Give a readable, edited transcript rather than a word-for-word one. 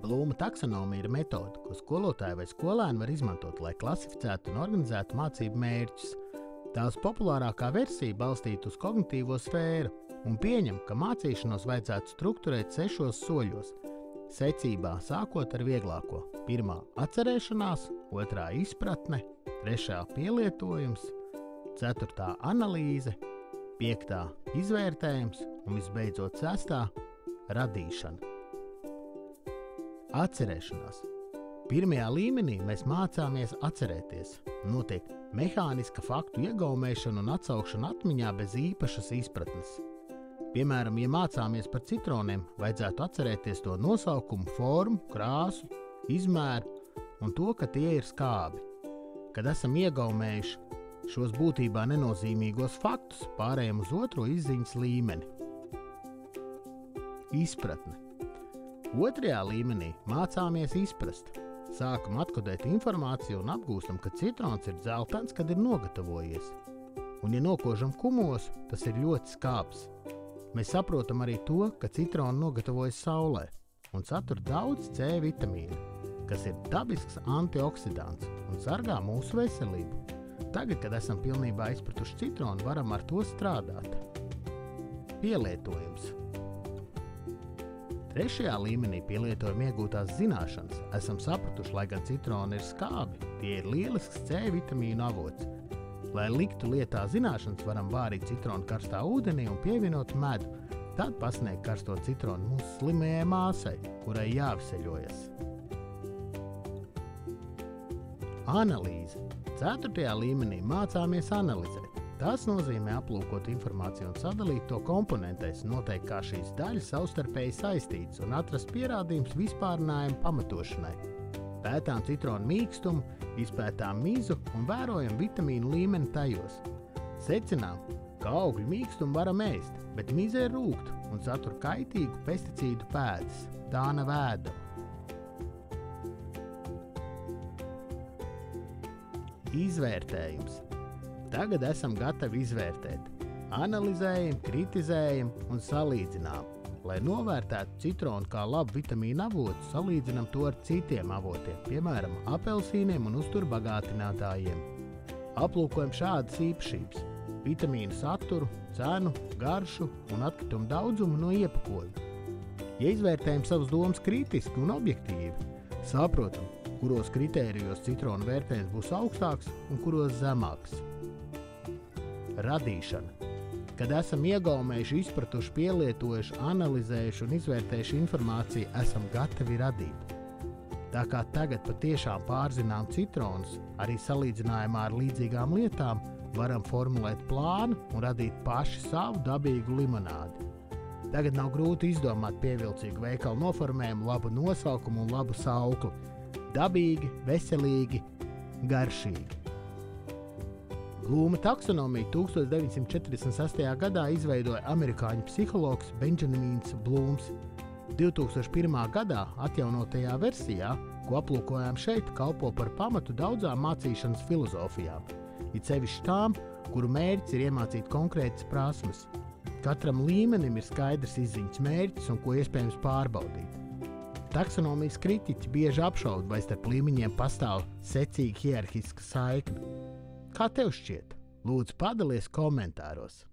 Blūma taksonomija ir metode, ko skolotāji vai skolēni var izmantot, lai klasificētu un organizētu mācību mērķus. Tās populārākā versija balstīta uz kognitīvo sfēru un pieņem, ka mācīšanos vajadzētu strukturēt 6 soļos. Secībā sākot ar vieglāko. 1. atcerēšanās, 2. izpratne, 3. pielietojums, 4. analīze, 5. izvērtējums un visbeidzot 6. radīšana. Atcerēšanās. Pirmajā līmenī mēs mācāmies atcerēties. Notiek mehāniska faktu iegaumēšana un atsaukšana atmiņā bez īpašas izpratnes. Piemēram, ja mācāmies par citroniem, vajadzētu atcerēties to nosaukumu, formu, krāsu, izmēru un to, ka tie ir skābi. Kad esam iegaumējuši šos būtībā nenozīmīgos faktus, pārējām uz otro izziņas līmeni. Izpratne. Otrajā līmenī mācāmies izprast. Sākam atkodēt informāciju un apgūstam, ka citrons ir dzeltens, kad ir nogatavojies. Un, ja nokožam kumosu, tas ir ļoti skābs. Mēs saprotam arī to, ka citronu nogatavojas saulē un satur daudz C vitamīnu, kas ir dabisks antioksidants un sargā mūsu veselību. Tagad, kad esam pilnībā izpratuši citronu, varam ar to strādāt. Pielietojums. Trešajā līmenī pielietojam iegūtās zināšanas. Esam sapratuši, lai gan citroni ir skābi, tie ir lielisks C vitamīnu avots. Lai liktu lietā zināšanas, varam vārīt citronu karstā ūdenī un pievienot medu. Tad pasniegt karsto citronu mūsu slimajai māsai, kurai jāveseļojas. Analīze. 4. līmenī mācāmies analizēt. Tas nozīmē aplūkot informāciju un sadalīt to komponentēs, noteikt, kā šīs daļas savstarpēji saistītas un atrast pierādījumus vispārinājumu pamatošanai. Pētām citronu mīkstumu, izpētām mizu un vērojam vitamīnu līmeni tajos. Secinām, ka augļu mīkstumu varam ēst, bet mize ir rūgta un satur kaitīgu pesticīdu pēdas. Tā nav ēdama. Izvērtējums. Tagad esam gatavi izvērtēt. Analizējam, kritizējam un salīdzinām. Lai novērtētu citronu kā labu vitamīnu avotu, salīdzinām to ar citiem avotiem, piemēram, apelsīniem un uzturbagātinātājiem. Aplūkojam šādas īpašības – vitamīnu saturu, cenu, garšu un atkritumu daudzumu no iepakojuma. Ja izvērtējam savas domas kritiski un objektīvi, saprotam, kuros kritērijos citronu vērtējums būs augstāks un kuros zemāks. Radīšana. Kad esam iegaumējuši, izpratuši, pielietojuši, analizējuši un izvērtējuši informāciju, esam gatavi radīt. Tā kā tagad patiešām pārzinām citronus, arī salīdzinājumā ar līdzīgām lietām, varam formulēt plānu un radīt paši savu dabīgu limonādi. Tagad nav grūti izdomāt pievilcīgu veikalu noformējumu, labu nosaukumu un labu saukli. Dabīgi, veselīgi, garšīgi. Blūma taksonomiju 1946. gadā izveidoja amerikāņu psihologs Benjamins Blūms. 2001. gadā atjaunotajā versijā, ko aplūkojām šeit, kalpo par pamatu daudzām mācīšanas filozofijām, it sevišķi tām, kuru mērķis ir iemācīt konkrētas prasmes. Katram līmenim ir skaidrs izziņas mērķis un ko iespējams pārbaudīt. Taksonomijas kritiķi bieži apšauba, vai starp līmeņiem pastāv secīga hierarhiska saikne. Kā tev šķiet? Lūdzu, padalies komentāros!